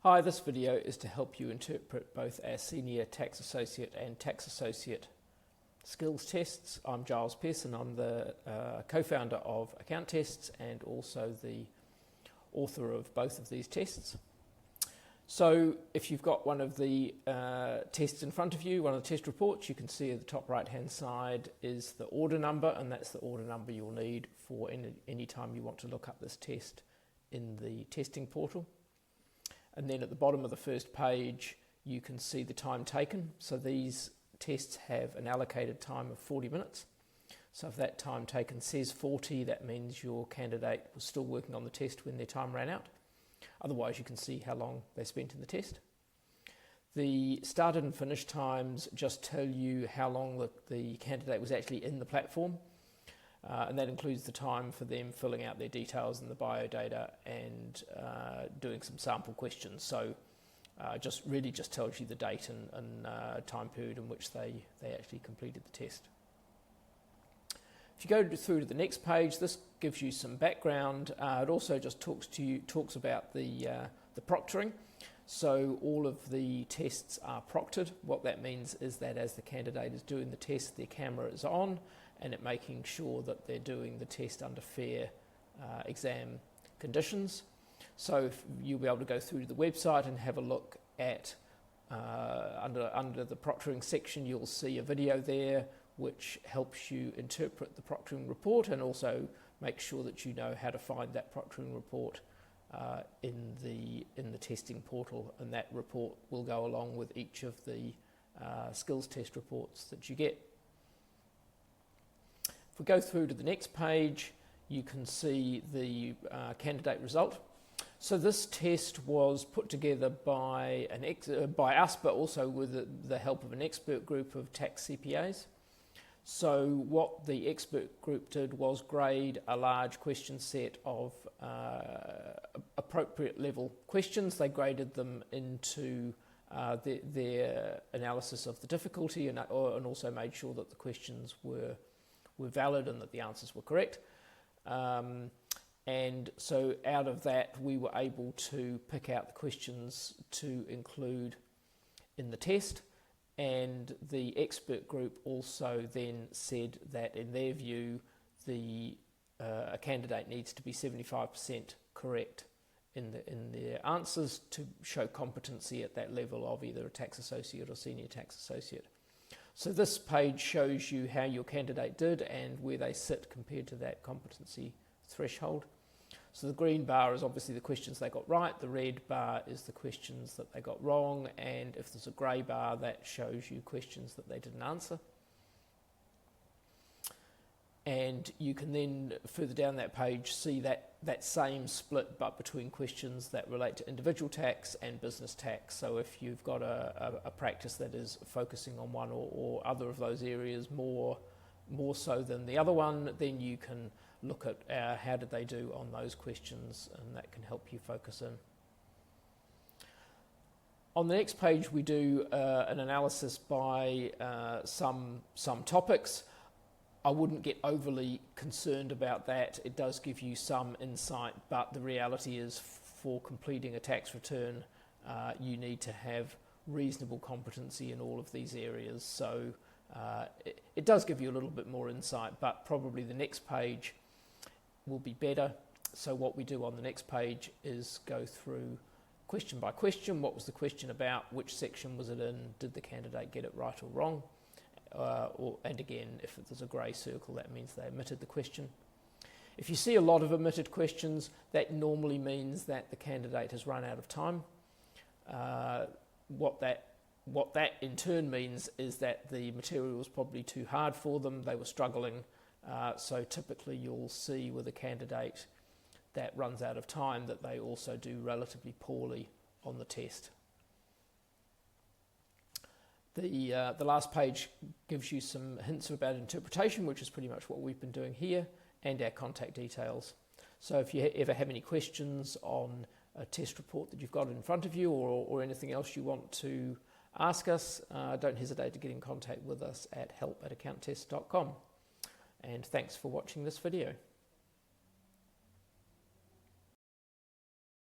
Hi, this video is to help you interpret both our Senior Tax Associate and Tax Associate skills tests. I'm Giles Pearson. I'm the co-founder of Account Tests and also the author of both of these tests. So if you've got one of the tests in front of you, one of the test reports, you can see at the top right hand side is the order number, and that's the order number you'll need for any time you want to look up this test in the testing portal. And then at the bottom of the first page, you can see the time taken. So these tests have an allocated time of 40 minutes. So if that time taken says 40, that means your candidate was still working on the test when their time ran out. Otherwise, you can see how long they spent in the test. The started and finish times just tell you how long the candidate was actually in the platform. And that includes the time for them filling out their details and the biodata and doing some sample questions. So just tells you the date and time period in which they actually completed the test. If you go through to the next page, this gives you some background. It also just talks about the proctoring. So all of the tests are proctored. What that means is that as the candidate is doing the test, their camera is on, and it making sure that they're doing the test under fair exam conditions. So you'll be able to go through to the website and have a look at, under the proctoring section, you'll see a video there which helps you interpret the proctoring report and also make sure that you know how to find that proctoring report in the testing portal, and that report will go along with each of the skills test reports that you get. If we go through to the next page, you can see the candidate result. So this test was put together by us, but also with the help of an expert group of tax CPAs. So what the expert group did was grade a large question set of appropriate level questions. They graded them into their analysis of the difficulty and also made sure that the questions were valid and that the answers were correct. And so out of that, we were able to pick out the questions to include in the test. And the expert group also then said that in their view, a candidate needs to be 75% correct in their answers to show competency at that level of either a tax associate or senior tax associate. So this page shows you how your candidate did and where they sit compared to that competency threshold. So the green bar is obviously the questions they got right, the red bar is the questions that they got wrong, and if there's a grey bar, that shows you questions that they didn't answer. And you can then, further down that page, see that same split but between questions that relate to individual tax and business tax. So if you've got a practice that is focusing on one or other of those areas more so than the other one, then you can look at how did they do on those questions, and that can help you focus in. On the next page, we do an analysis by some topics. I wouldn't get overly concerned about that. It does give you some insight, but the reality is for completing a tax return, you need to have reasonable competency in all of these areas. So it does give you a little bit more insight, but probably the next page will be better. So what we do on the next page is go through question by question. What was the question about? Which section was it in? Did the candidate get it right or wrong? And again, if there's a grey circle, that means they omitted the question. If you see a lot of omitted questions, that normally means that the candidate has run out of time. What that in turn means is that the material was probably too hard for them, they were struggling. So typically you'll see with a candidate that runs out of time that they also do relatively poorly on the test. The last page gives you some hints about interpretation, which is pretty much what we've been doing here, and our contact details. So if you ever have any questions on a test report that you've got in front of you or anything else you want to ask us, don't hesitate to get in contact with us at help@accounttest.com. And thanks for watching this video.